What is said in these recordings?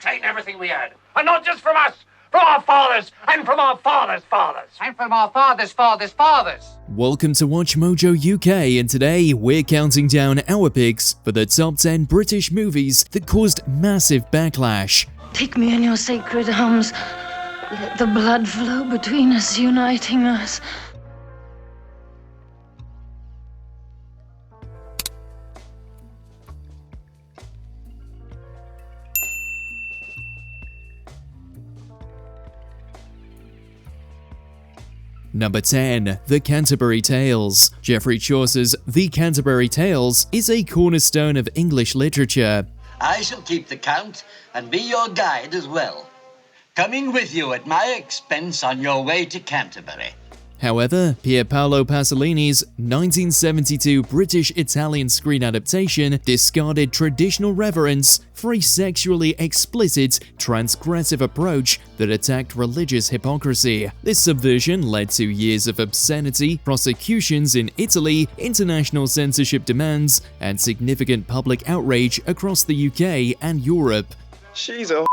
taken everything we had. And not just from us, from our fathers, and from our fathers' fathers. And from our fathers' fathers' fathers. Welcome to WatchMojo UK, and today we're counting down our picks for the top 10 British movies that caused massive backlash. Take me in your sacred arms. Let the blood flow between us, uniting us. Number 10. The Canterbury Tales. Geoffrey Chaucer's The Canterbury Tales is a cornerstone of English literature. I shall keep the count and be your guide as well, coming with you at my expense on your way to Canterbury. However, Pier Paolo Pasolini's 1972 British-Italian screen adaptation discarded traditional reverence for a sexually explicit, transgressive approach that attacked religious hypocrisy. This subversion led to years of obscenity, prosecutions in Italy, international censorship demands, and significant public outrage across the UK and Europe. She's a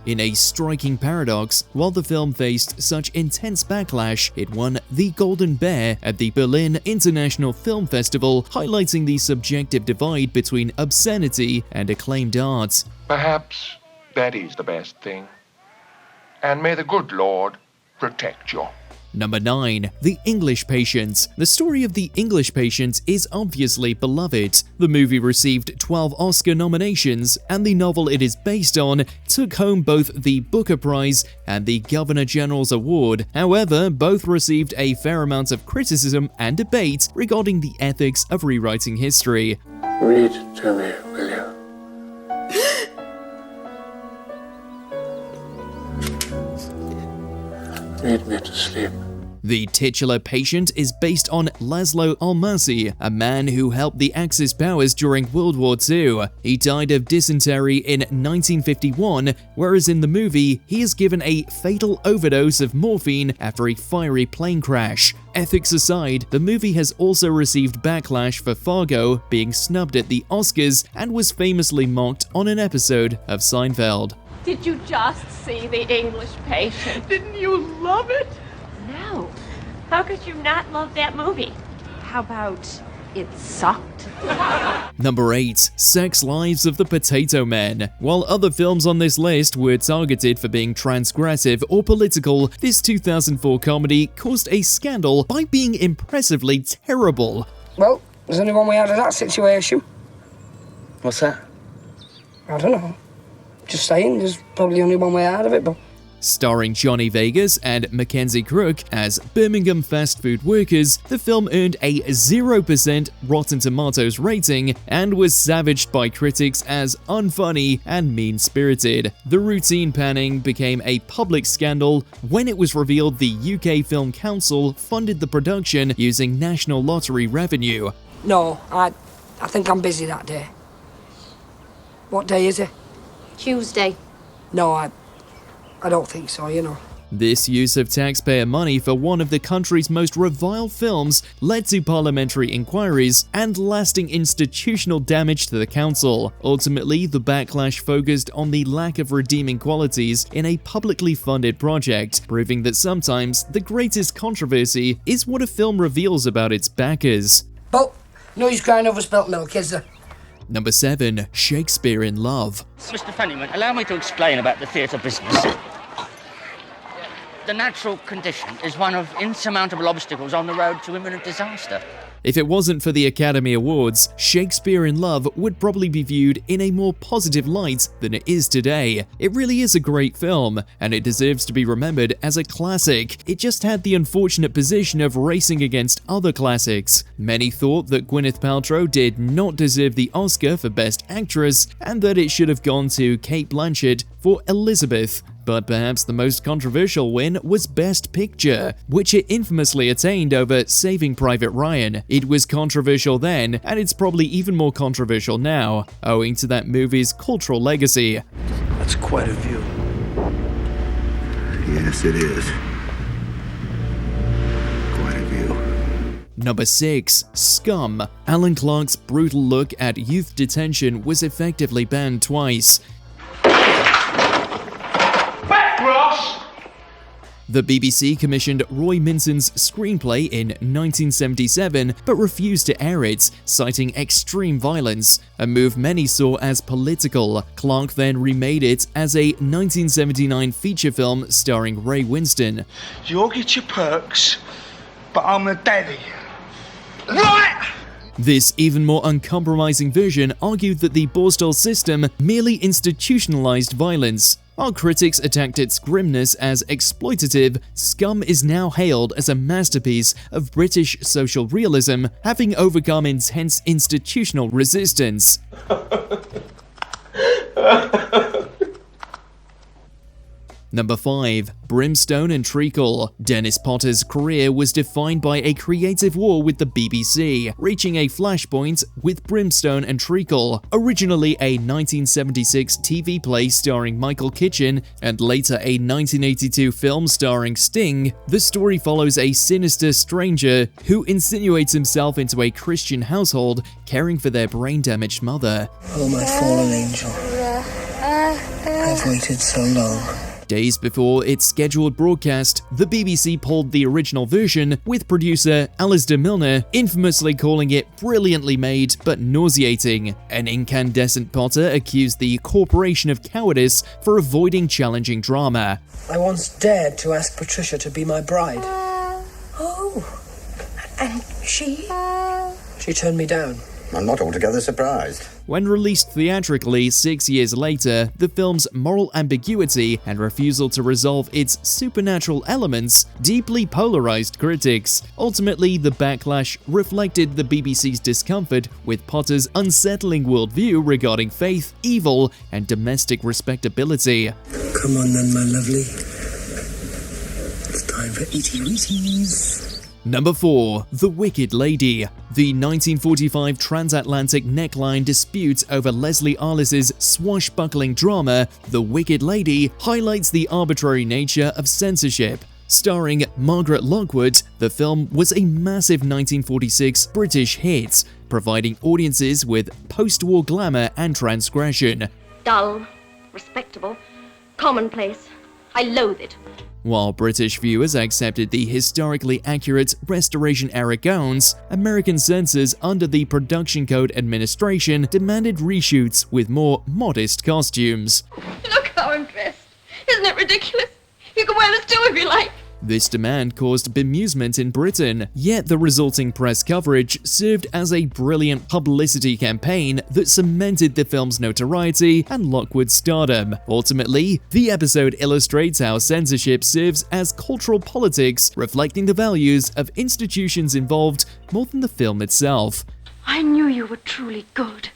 In a striking paradox, while the film faced such intense backlash, it won the Golden Bear at the Berlin International Film Festival, highlighting the subjective divide between obscenity and acclaimed art. Perhaps that is the best thing. And may the good Lord protect you. Number 9. The English Patient. The story of The English Patient is obviously beloved. The movie received 12 Oscar nominations, and the novel it is based on took home both the Booker Prize and the Governor General's Award. However, both received a fair amount of criticism and debate regarding the ethics of rewriting history. Read to me, will you? Read me to sleep. The titular patient is based on Laszlo Almasi, a man who helped the Axis powers during World War II. He died of dysentery in 1951, whereas in the movie, he is given a fatal overdose of morphine after a fiery plane crash. Ethics aside, the movie has also received backlash for Fargo being snubbed at the Oscars and was famously mocked on an episode of Seinfeld. Did you just see The English Patient? Didn't you love it? No. How could you not love that movie? How about it sucked? Number 8. Sex Lives of the Potato Men. While other films on this list were targeted for being transgressive or political, this 2004 comedy caused a scandal by being impressively terrible. Well, there's only one way out of that situation. What's that? I don't know. Just saying, there's probably only one way out of it, but... Starring Johnny Vegas and Mackenzie Crook as Birmingham fast food workers, the film earned a 0% Rotten Tomatoes rating and was savaged by critics as unfunny and mean-spirited. The routine panning became a public scandal when it was revealed the UK Film Council funded the production using National Lottery revenue. No, I think I'm busy that day. What day is it? Tuesday. No, I don't think so, you know. This use of taxpayer money for one of the country's most reviled films led to parliamentary inquiries and lasting institutional damage to the council. Ultimately, the backlash focused on the lack of redeeming qualities in a publicly funded project, proving that sometimes the greatest controversy is what a film reveals about its backers. But no use crying over spilt milk, is there? Number 7. Shakespeare in Love. Mr. Fennyman, allow me to explain about the theatre business. The natural condition is one of insurmountable obstacles on the road to imminent disaster. If it wasn't for the Academy Awards, Shakespeare in Love would probably be viewed in a more positive light than it is today. It really is a great film, and it deserves to be remembered as a classic. It just had the unfortunate position of racing against other classics. Many thought that Gwyneth Paltrow did not deserve the Oscar for Best Actress, and that it should have gone to Cate Blanchett for Elizabeth. But perhaps the most controversial win was Best Picture, which it infamously attained over Saving Private Ryan. It was controversial then, and it's probably even more controversial now, owing to that movie's cultural legacy. That's quite a view. Yes, it is. Quite a view. Number 6. Scum. Alan Clark's brutal look at youth detention was effectively banned twice. Backwash! The BBC commissioned Roy Minson's screenplay in 1977 but refused to air it, citing extreme violence, a move many saw as political. Clark then remade it as a 1979 feature film starring Ray Winston. You'll get your perks, but I'm the daddy. Right! This even more uncompromising version argued that the Borstal system merely institutionalized violence. While critics attacked its grimness as exploitative, Scum is now hailed as a masterpiece of British social realism, having overcome intense institutional resistance. Number 5. Brimstone and Treacle. Dennis Potter's career was defined by a creative war with the BBC, reaching a flashpoint with Brimstone and Treacle. Originally a 1976 TV play starring Michael Kitchen and later a 1982 film starring Sting, the story follows a sinister stranger who insinuates himself into a Christian household, caring for their brain-damaged mother. Oh, my fallen angel. I've waited so long. Days before its scheduled broadcast, the BBC pulled the original version, with producer Alistair Milner infamously calling it brilliantly made but nauseating. An incandescent Potter accused the Corporation of cowardice for avoiding challenging drama. I once dared to ask Patricia to be my bride. Oh, and she? She turned me down. I'm not altogether surprised. When released theatrically 6 years later, the film's moral ambiguity and refusal to resolve its supernatural elements deeply polarized critics. Ultimately, the backlash reflected the BBC's discomfort with Potter's unsettling worldview regarding faith, evil, and domestic respectability. Come on then, my lovely. It's time for eaty-weeties. Number 4. The Wicked Lady. The 1945 transatlantic neckline dispute over Leslie Arliss's swashbuckling drama, The Wicked Lady, highlights the arbitrary nature of censorship. Starring Margaret Lockwood, the film was a massive 1946 British hit, providing audiences with post-war glamour and transgression. Dull, respectable, commonplace. I loathe it. While British viewers accepted the historically accurate Restoration-era gowns, American censors under the Production Code Administration demanded reshoots with more modest costumes. Look how I'm dressed. Isn't it ridiculous? You can wear this too if you like. This demand caused bemusement in Britain, yet the resulting press coverage served as a brilliant publicity campaign that cemented the film's notoriety and Lockwood's stardom. Ultimately, the episode illustrates how censorship serves as cultural politics, reflecting the values of institutions involved more than the film itself. I knew you were truly good.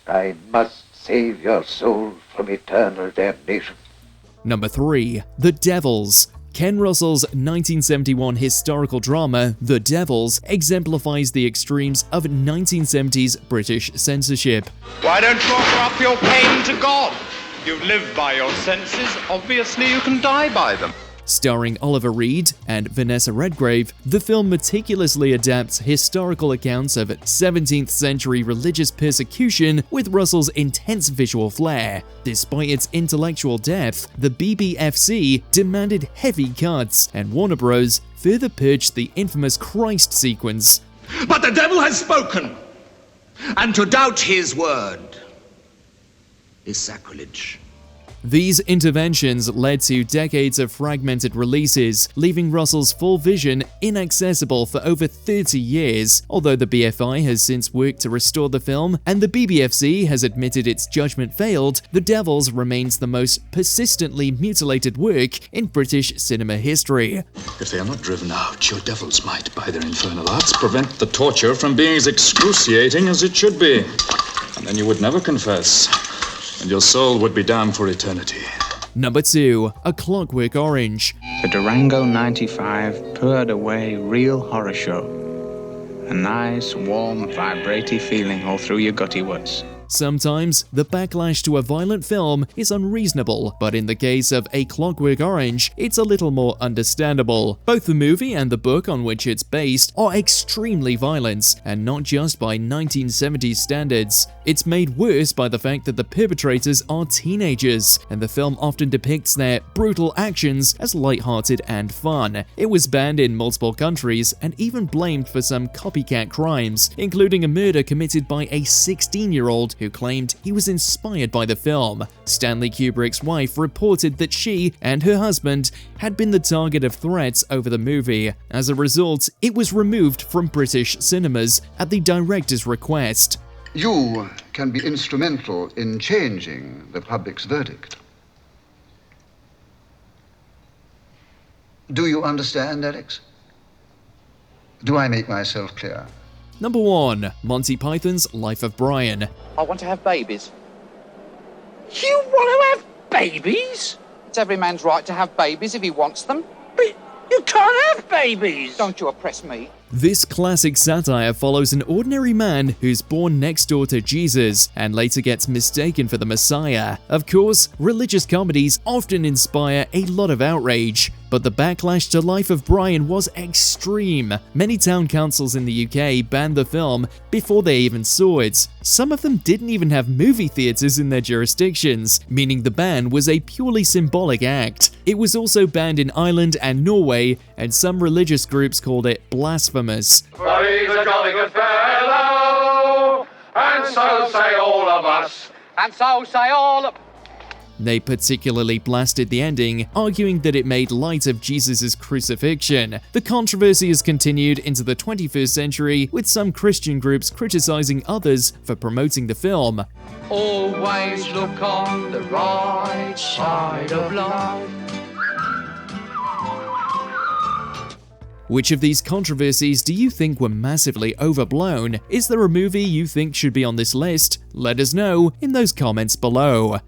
I must save your soul from eternal damnation. Number 3. The Devils. Ken Russell's 1971 historical drama, The Devils, exemplifies the extremes of 1970s British censorship. Why don't you offer up your pain to God? You live by your senses, obviously you can die by them. Starring Oliver Reed and Vanessa Redgrave, the film meticulously adapts historical accounts of 17th century religious persecution with Russell's intense visual flair. Despite its intellectual depth, the BBFC demanded heavy cuts, and Warner Bros. Further purged the infamous Christ sequence. But the devil has spoken, and to doubt his word is sacrilege. These interventions led to decades of fragmented releases, leaving Russell's full vision inaccessible for over 30 years. Although the BFI has since worked to restore the film, and the BBFC has admitted its judgment failed, The Devils remains the most persistently mutilated work in British cinema history. If they are not driven out, your devils might, by their infernal arts, prevent the torture from being as excruciating as it should be. And then you would never confess, and your soul would be damned for eternity. Number 2. A Clockwork Orange. The Durango 95 poured away real horror show. A nice, warm, vibrating feeling all through your gutty woods. Sometimes, the backlash to a violent film is unreasonable, but in the case of A Clockwork Orange, it's a little more understandable. Both the movie and the book on which it's based are extremely violent, and not just by 1970s standards. It's made worse by the fact that the perpetrators are teenagers, and the film often depicts their brutal actions as lighthearted and fun. It was banned in multiple countries and even blamed for some copycat crimes, including a murder committed by a 16-year-old who claimed he was inspired by the film. Stanley Kubrick's wife reported that she and her husband had been the target of threats over the movie. As a result, it was removed from British cinemas at the director's request. You can be instrumental in changing the public's verdict. Do you understand, Alex? Do I make myself clear? Number 1. Monty Python's Life of Brian. I want to have babies. You want to have babies? It's every man's right to have babies if he wants them. But you can't have babies! Don't you oppress me. This classic satire follows an ordinary man who's born next door to Jesus and later gets mistaken for the Messiah. Of course, religious comedies often inspire a lot of outrage, but the backlash to Life of Brian was extreme. Many town councils in the UK banned the film before they even saw it. Some of them didn't even have movie theaters in their jurisdictions, meaning the ban was a purely symbolic act. It was also banned in Ireland and Norway, and some religious groups called it blasphemous. For he's a jolly good fellow, and so say all of us. And so say all of... They particularly blasted the ending, arguing that it made light of Jesus' crucifixion. The controversy has continued into the 21st century, with some Christian groups criticizing others for promoting the film. Always look on the right side of life. Which of these controversies do you think were massively overblown? Is there a movie you think should be on this list? Let us know in those comments below.